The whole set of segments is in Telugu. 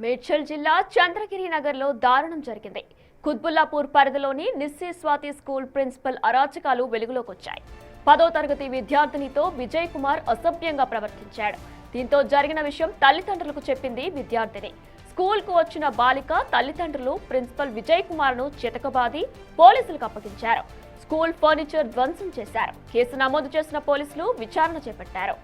మేడ్చల్ జిల్లా చంద్రగిరి నగర్లో దారుణం జరిగింది. కుత్బుల్లాపూర్ పరిధిలోని నిస్సీ స్వాతి స్కూల్ ప్రిన్సిపల్ అరాచకాలు వెలుగులోకి వచ్చాయి. 10వ తరగతి విద్యార్థినితో విజయ్ కుమార్ అసభ్యంగా ప్రవర్తించాడు. దీంతో జరిగిన విషయం తల్లిదండ్రులకు చెప్పింది విద్యార్థిని. స్కూల్కు వచ్చిన బాలిక తల్లిదండ్రులు ప్రిన్సిపల్ విజయ్ కుమార్ను చితకబాది పోలీసులకు అప్పగించారు. స్కూల్ ఫర్నిచర్ ధ్వంసం చేశారు. కేసు నమోదు చేసిన పోలీసులు విచారణ చేపట్టారు.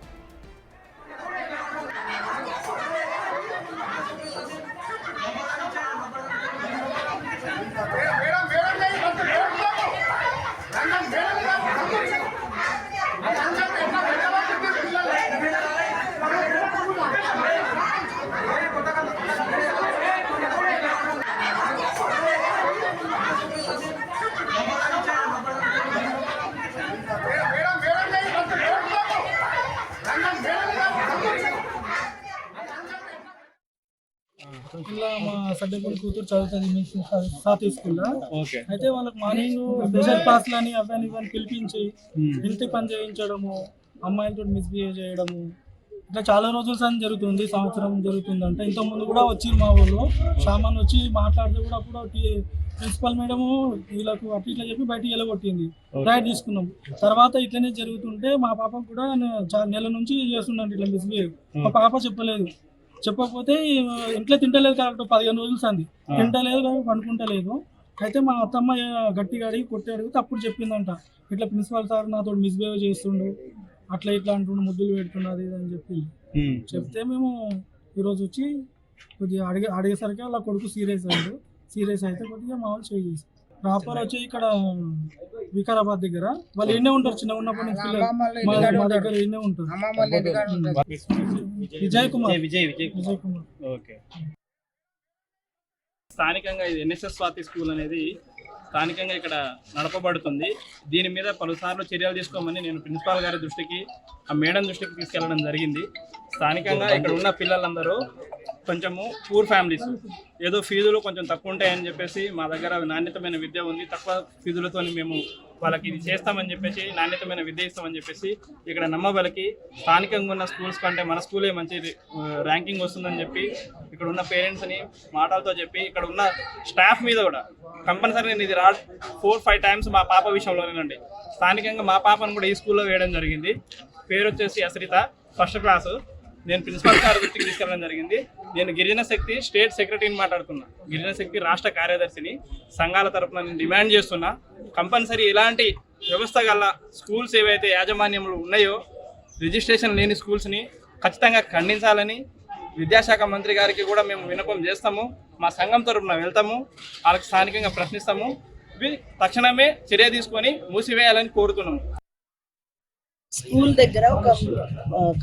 ఇలా మా సడ్డపల్లి కూతురు చదువుతుంది సాతి స్కూల్లో. అయితే వాళ్ళకి మార్నింగ్ స్పెషల్ క్లాసులు అని అవన్నీ ఇవన్నీ పిలిపించి ఇంటి పని చేయించడము, అమ్మాయిలతో మిస్బిహేవ్ చేయడము, ఇట్లా చాలా రోజుల సార్ జరుగుతుంది. సంవత్సరం జరుగుతుంది అంటే ఇంతకుముందు కూడా వచ్చి మా ఊళ్ళో సామాన్ వచ్చి మాట్లాడితే కూడా అప్పుడు ప్రిన్సిపల్ మేడము వీళ్ళకు అటు ఇట్లా చెప్పి బయటికి వెళ్ళగొట్టింది. రైడ్ తీసుకున్నాం. తర్వాత ఇట్లనే జరుగుతుంటే మా పాపకు కూడా నెల నుంచి చేస్తున్నాను ఇట్లా మిస్బిహేవ్. మా పాప చెప్పకపోతే ఇంట్లో తింటలేదు కాబట్టి 15 రోజులు సంది తింటలేదు కాబట్టి పండుకుంటలేదు. అయితే మా అత్తమ్మ గట్టిగా అడిగి కొట్టాడు. అప్పుడు చెప్పిందంట, ఇట్లా ప్రిన్సిపాల్ సార్ నాతో మిస్బిహేవ్ చేస్తుండు, అట్లా ఇట్లా అంటుండు, ముద్దులు పెడుతున్నది అని చెప్తే మేము ఈరోజు వచ్చి కొద్దిగా అడిగేసరికి వాళ్ళ కొడుకు సీరియస్ అయితే కొద్దిగా మా వాళ్ళు చేయి చేసి ప్రాపర్ వచ్చి ఇక్కడ వికారాబాద్ దగ్గర వాళ్ళు ఎన్నే ఉంటారు. చిన్న ఉన్నప్పటి నుంచి పిల్లలు మా దగ్గర ఎన్నే ఉంటారు. విజయ్ కుమార్. స్థానికంగా ఇది ఎన్ఎస్ఎస్ స్వాతి స్కూల్ అనేది స్థానికంగా ఇక్కడ నడపబడుతుంది. దీని మీద పలుసార్లు చర్యలు తీసుకోమని నేను ప్రిన్సిపాల్ గారి దృష్టికి, ఆ మేడం దృష్టికి తీసుకెళ్లడం జరిగింది. స్థానికంగా ఇక్కడ ఉన్న పిల్లలందరూ కొంచెము పూర్ ఫ్యామిలీస్, ఏదో ఫీజులు కొంచెం తక్కువ ఉంటాయని చెప్పేసి మా దగ్గర నాణ్యతమైన విద్య ఉంది, తక్కువ ఫీజులతో మేము వాళ్ళకి ఇది చేస్తామని చెప్పేసి నాణ్యతమైన విద్య ఇస్తామని చెప్పేసి ఇక్కడ నమ్మబలికి స్థానికంగా ఉన్న స్కూల్స్ కంటే మన స్కూలే మంచి ర్యాంకింగ్ వస్తుందని చెప్పి ఇక్కడ ఉన్న పేరెంట్స్ని మాటలతో చెప్పి ఇక్కడ ఉన్న స్టాఫ్ మీద కూడా కంపల్సరీ నేను ఇది 4-5 టైమ్స్ మా పాప విషయంలోనేనండి. స్థానికంగా మా పాపను కూడా ఈ స్కూల్లో వేయడం జరిగింది. పేరు వచ్చేసి అశ్రిత, ఫస్ట్ క్లాసు. నేను ప్రిన్సిపల్ గారి దృష్టికి తీసుకెళ్ళడం జరిగింది. నేను గిరిజన శక్తి స్టేట్ సెక్రటరీని మాట్లాడుతున్నా, గిరిజన శక్తి రాష్ట్ర కార్యదర్శిని. సంఘాల తరఫున నేను డిమాండ్ చేస్తున్నా, కంపల్సరీ ఇలాంటి వ్యవస్థ గల స్కూల్స్ ఏవైతే యాజమాన్యములు ఉన్నాయో రిజిస్ట్రేషన్ లేని స్కూల్స్ని ఖచ్చితంగా ఖండించాలని విద్యాశాఖ మంత్రి గారికి కూడా మేము విన్నపం చేస్తాము. మా సంఘం తరఫున వెళ్తాము, వాళ్ళకి స్థానికంగా ప్రశ్నిస్తాము. ఇవి తక్షణమే చర్య తీసుకొని మూసివేయాలని కోరుతున్నాము. స్కూల్ దగ్గర ఒక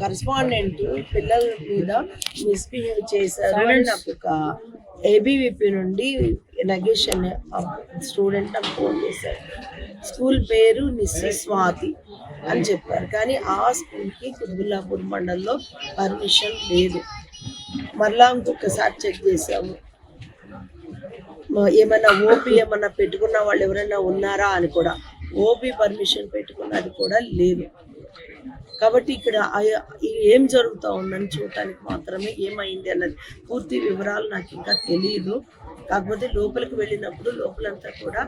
కరెస్పాండెంట్ పిల్లల మీద మిస్బిహేవ్ చేశారు అని నాకు ఒక ఏబీవీపీ నుండి నగేష్ అనే స్టూడెంట్ నాకు ఫోన్ చేశారు. స్కూల్ పేరు నిస్సీ స్వాతి అని చెప్పారు, కానీ ఆ స్కూల్కి కుత్బుల్లాపూర్ మండలంలో పర్మిషన్ లేదు. మరలా ఇంకొకసారి చెక్ చేసాము, ఏమైనా ఓపీ ఏమన్నా పెట్టుకున్న వాళ్ళు ఎవరైనా ఉన్నారా అని కూడా, ఓపీ పర్మిషన్ పెట్టుకున్నది కూడా లేదు. కాబట్టి ఇక్కడ ఏం జరుగుతూ ఉందని చూడటానికి మాత్రమే ఏమైంది అన్నది పూర్తి వివరాలు నాకు ఇంకా తెలియదు. కాకపోతే లోపలికి వెళ్ళినప్పుడు లోపలంతా కూడా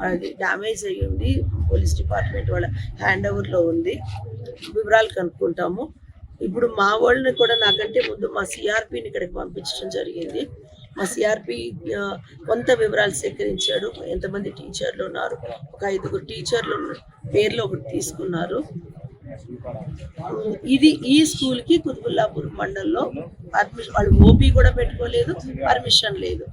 అది డ్యామేజ్ అయ్యి ఉంది. పోలీస్ డిపార్ట్మెంట్ వాళ్ళ హ్యాండ్ ఓవర్లో ఉంది. వివరాలు కనుక్కుంటాము. ఇప్పుడు మా వాళ్ళని కూడా నాకంటే ముందు మా సిఆర్పిని ఇక్కడికి పంపించడం జరిగింది. మా సిఆర్పి కొంత వివరాలు సేకరించాడు. ఎంతమంది టీచర్లు ఉన్నారు, ఒక 5 టీచర్లు పేర్లు ఒకటి తీసుకున్నారు. ఇది ఈ స్కూల్కి కుత్బుల్లాపూర్ మండలంలో పర్మిషన్, వాళ్ళు ఓపీ కూడా పెట్టుకోలేదు, పర్మిషన్ లేదు.